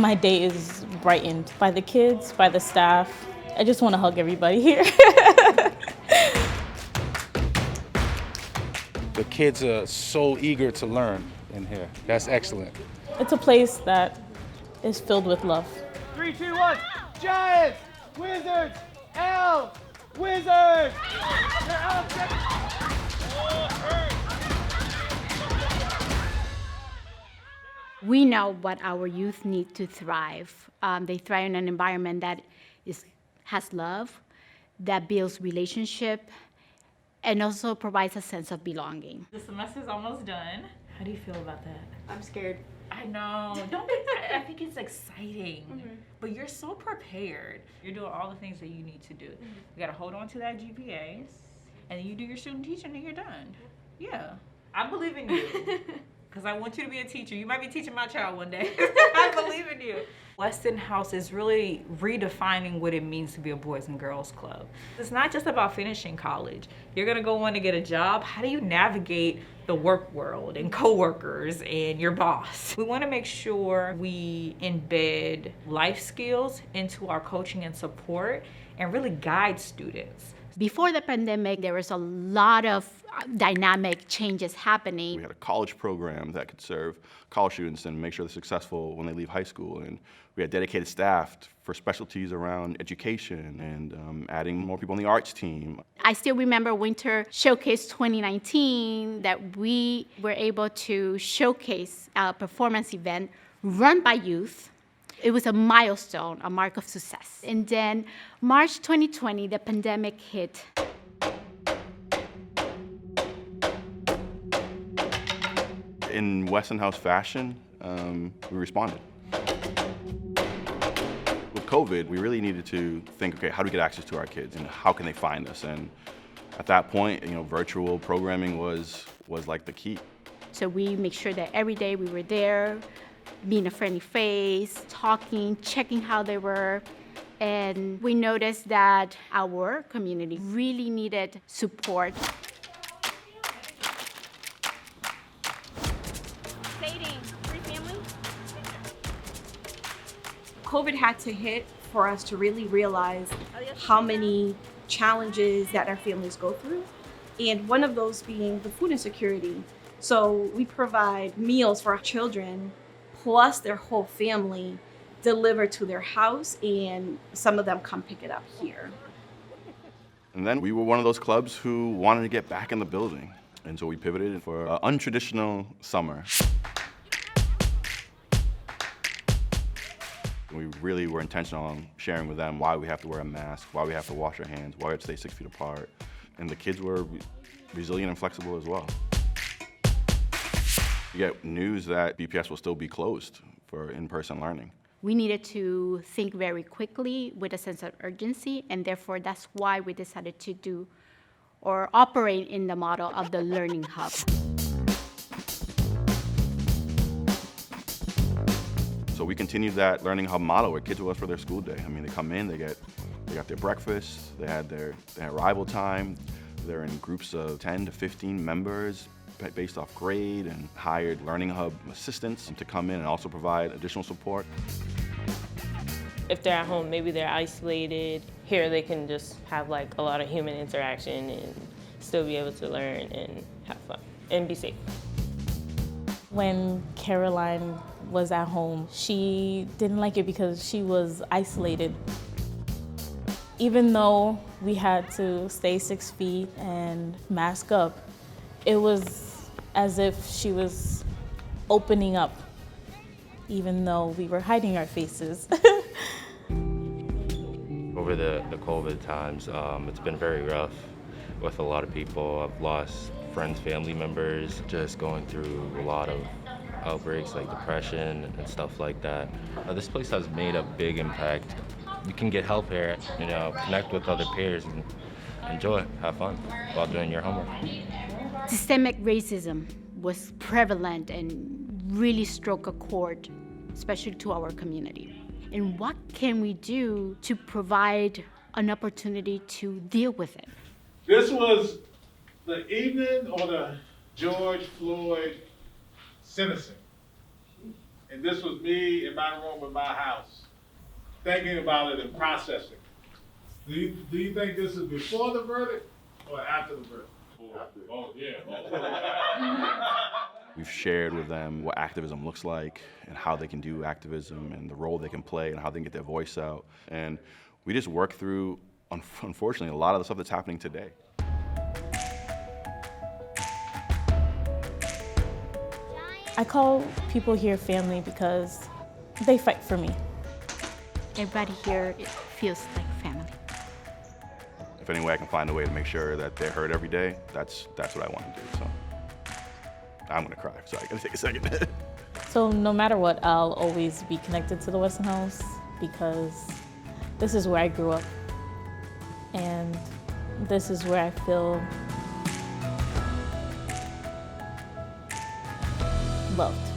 my day is brightened by the kids, by the staff. I just want to hug everybody here. The kids are so eager to learn in here. That's excellent. It's a place that is filled with love. 3, 2, 1. Giants, Wizards, Elves, Wizards. They're Elves. We know what our youth need to thrive. They thrive in an environment that has love, that builds relationship, and also provides a sense of belonging. The semester's almost done. How do you feel about that? I'm scared. I know. Don't be, I think it's exciting, but you're so prepared. You're doing all the things that you need to do. You gotta hold on to that GPA, and then you do your student teaching, and you're done. Yeah, I believe in you. Because I want you to be a teacher. You might be teaching my child one day. I believe in you. Weston House is really redefining what it means to be a Boys and Girls Club. It's not just about finishing college. You're gonna go on to get a job. How do you navigate the work world and coworkers and your boss? We wanna make sure we embed life skills into our coaching and support and really guide students. Before the pandemic, there was a lot of dynamic changes happening. We had a college program that could serve college students and make sure they're successful when they leave high school. And we had dedicated staff for specialties around education and adding more people on the arts team. I still remember Winter Showcase 2019 that we were able to showcase a performance event run by youth. It was a milestone, a mark of success. And then March 2020, the pandemic hit. In Weston House fashion, we responded. With COVID, we really needed to think, okay, how do we get access to our kids and how can they find us? And at that point, virtual programming was like the key. So we make sure that every day we were there, being a friendly face, talking, checking how they were. And we noticed that our community really needed support. COVID had to hit for us to really realize how many challenges that our families go through. And one of those being the food insecurity. So we provide meals for our children, plus their whole family, delivered to their house, and some of them come pick it up here. And then we were one of those clubs who wanted to get back in the building. And so we pivoted for an untraditional summer. We really were intentional on sharing with them why we have to wear a mask, why we have to wash our hands, why we have to stay 6 feet apart. And the kids were resilient and flexible as well. You get news that BPS will still be closed for in-person learning. We needed to think very quickly with a sense of urgency, and therefore that's why we decided to do or operate in the model of the Learning Hub. So we continued that Learning Hub model where kids with us for their school day. I mean, they come in, they got their breakfast, they had their arrival time. They're in groups of 10 to 15 members based off grade, and hired Learning Hub assistants to come in and also provide additional support. If they're at home, maybe they're isolated. Here they can just have like a lot of human interaction and still be able to learn and have fun and be safe. When Caroline was at home, she didn't like it because she was isolated. Even though we had to stay 6 feet and mask up, it was as if she was opening up, even though we were hiding our faces. Over the COVID times, it's been very rough with a lot of people. I've lost friends, family members, just going through a lot of outbreaks like depression and stuff like that. This place has made a big impact. You can get help here, connect with other peers and enjoy, have fun while doing your homework. Systemic racism was prevalent and really struck a chord, especially to our community. And what can we do to provide an opportunity to deal with it? This was the evening of the George Floyd sentencing. And this was me in my room in my house, thinking about it and processing. Do you think this is before the verdict or after the verdict? Oh, yeah. We've shared with them what activism looks like and how they can do activism and the role they can play and how they can get their voice out. And we just work through, unfortunately, a lot of the stuff that's happening today. I call people here family because they fight for me. Everybody here, it feels like family. If any way I can find a way to make sure that they're heard every day, that's what I want to do. So I'm gonna cry, so I gotta take a second. So no matter what, I'll always be connected to the Westinghouse because this is where I grew up. And this is where I feel loved.